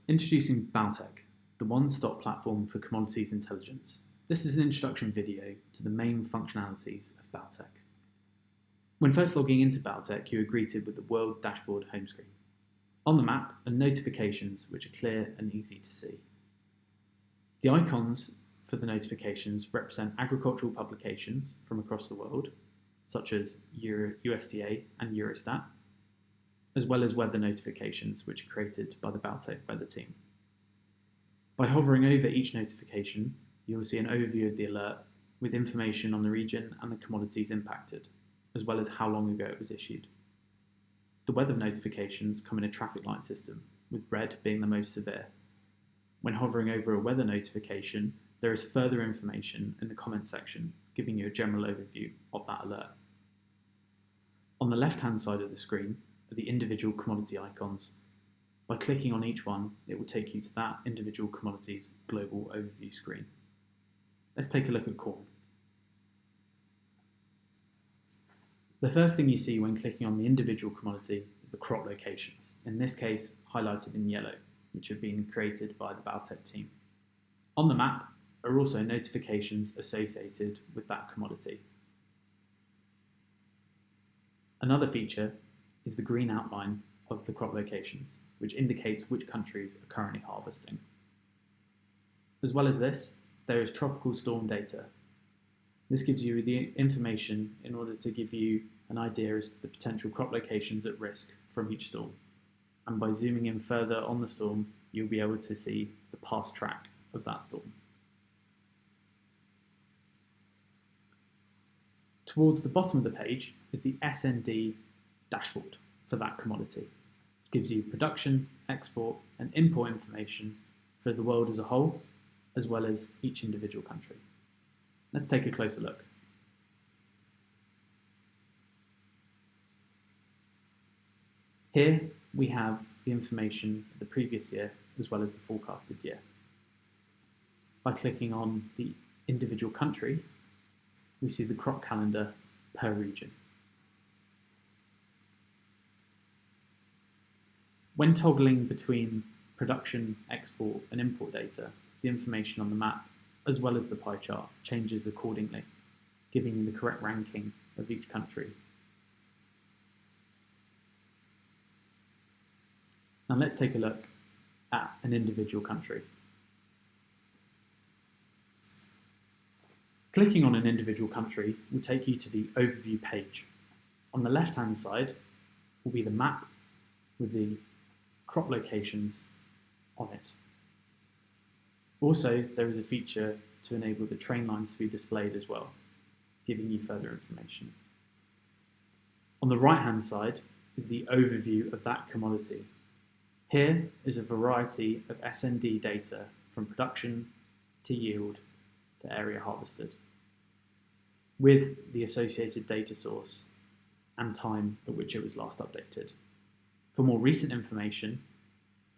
Introducing Baaltek, the one-stop platform for commodities intelligence. This is an introduction video to the main functionalities of Baaltek. When first logging into Baaltek, you are greeted with the World Dashboard home screen. On the map are notifications which are clear and easy to see. The icons for the notifications represent agricultural publications from across the world, such as USDA and Eurostat, as well as weather notifications which are created by the Baaltek weather team. By hovering over each notification, you will see an overview of the alert with information on the region and the commodities impacted, as well as how long ago it was issued. The weather notifications come in a traffic light system, with red being the most severe. When hovering over a weather notification, there is further information in the comments section, giving you a general overview of that alert. On the left-hand side of the screen are the individual commodity icons. By clicking on each one, it will take you to that individual commodity's global overview screen. Let's take a look at corn. The first thing you see when clicking on the individual commodity is the crop locations, in this case highlighted in yellow, which have been created by the Baaltek team. On the map are also notifications associated with that commodity. Another feature is the green outline of the crop locations, which indicates which countries are currently harvesting. As well as this, there is tropical storm data. This gives you the information in order to give you an idea as to the potential crop locations at risk from each storm. And by zooming in further on the storm, you'll be able to see the past track of that storm. Towards the bottom of the page is the SND dashboard for that commodity. It gives you production, export and import information for the world as a whole, as well as each individual country. Let's take a closer look. Here we have the information of the previous year as well as the forecasted year. By clicking on the individual country, we see the crop calendar per region. When toggling between production, export and import data, the information on the map, as well as the pie chart, changes accordingly, giving you the correct ranking of each country. Now let's take a look at an individual country. Clicking on an individual country will take you to the overview page. On the left-hand side will be the map with the crop locations on it. Also, there is a feature to enable the train lines to be displayed as well, giving you further information. On the right-hand side is the overview of that commodity. Here is a variety of SND data from production to yield to area harvested, with the associated data source and time at which it was last updated. For more recent information,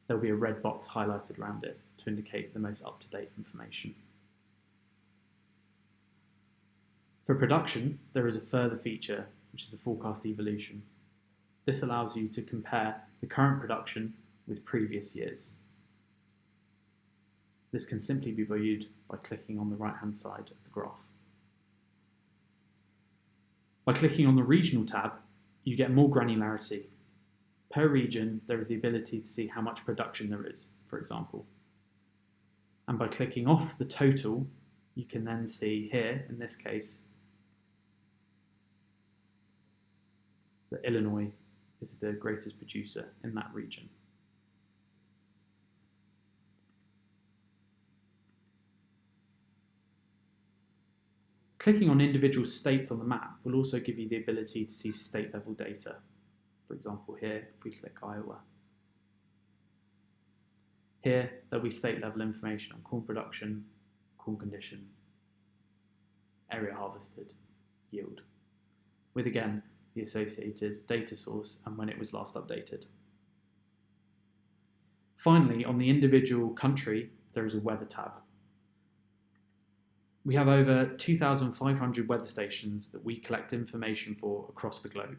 there will be a red box highlighted around it to indicate the most up-to-date information. For production, there is a further feature, which is the forecast evolution. This allows you to compare the current production with previous years. This can simply be viewed by clicking on the right-hand side of the graph. By clicking on the regional tab, you get more granularity. Per region, there is the ability to see how much production there is, for example. And by clicking off the total, you can then see here, in this case, that Illinois is the greatest producer in that region. Clicking on individual states on the map will also give you the ability to see state-level data. For example, here, if we click Iowa. Here, there'll be state-level information on corn production, corn condition, area harvested, yield, with again, the associated data source and when it was last updated. Finally, on the individual country, there is a weather tab. We have over 2,500 weather stations that we collect information for across the globe.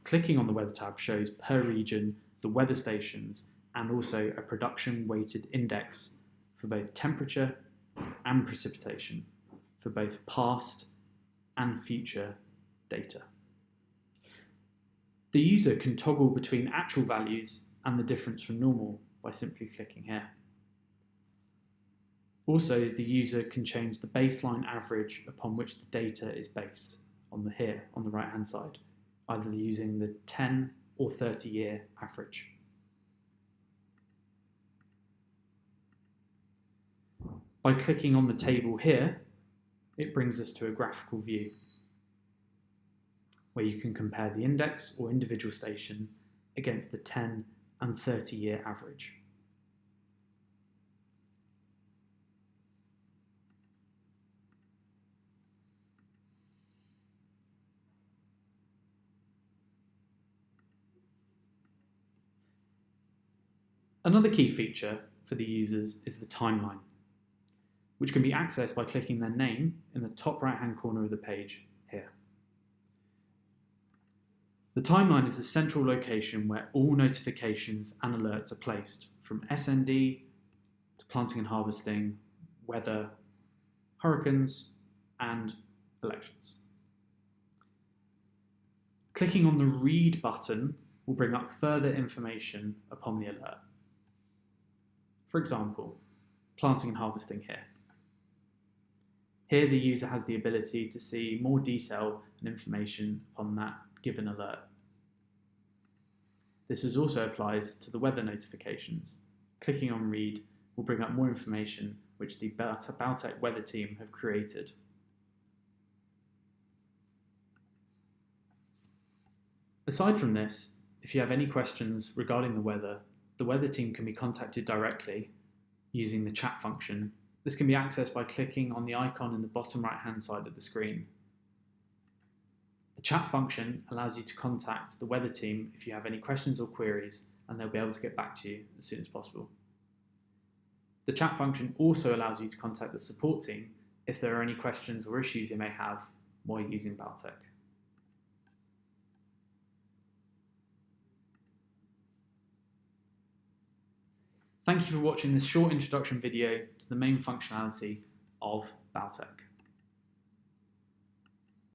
Clicking on the weather tab shows per region the weather stations and also a production-weighted index for both temperature and precipitation for both past and future data. The user can toggle between actual values and the difference from normal by simply clicking here. Also, the user can change the baseline average upon which the data is based on the right-hand side, either using the 10 or 30-year average. By clicking on the table here, it brings us to a graphical view where you can compare the index or individual station against the 10 and 30-year average. Another key feature for the users is the timeline, which can be accessed by clicking their name in the top right-hand corner of the page here. The timeline is the central location where all notifications and alerts are placed, from SND to planting and harvesting, weather, hurricanes, and elections. Clicking on the Read button will bring up further information upon the alert. For example, planting and harvesting here. Here the user has the ability to see more detail and information on that given alert. This also applies to the weather notifications. Clicking on Read will bring up more information which the Baaltek weather team have created. Aside from this, if you have any questions regarding the weather team can be contacted directly using the chat function. This can be accessed by clicking on the icon in the bottom right-hand side of the screen. The chat function allows you to contact the weather team if you have any questions or queries, and they'll be able to get back to you as soon as possible. The chat function also allows you to contact the support team if there are any questions or issues you may have while using Baaltek. Thank you for watching this short introduction video to the main functionality of Baaltek.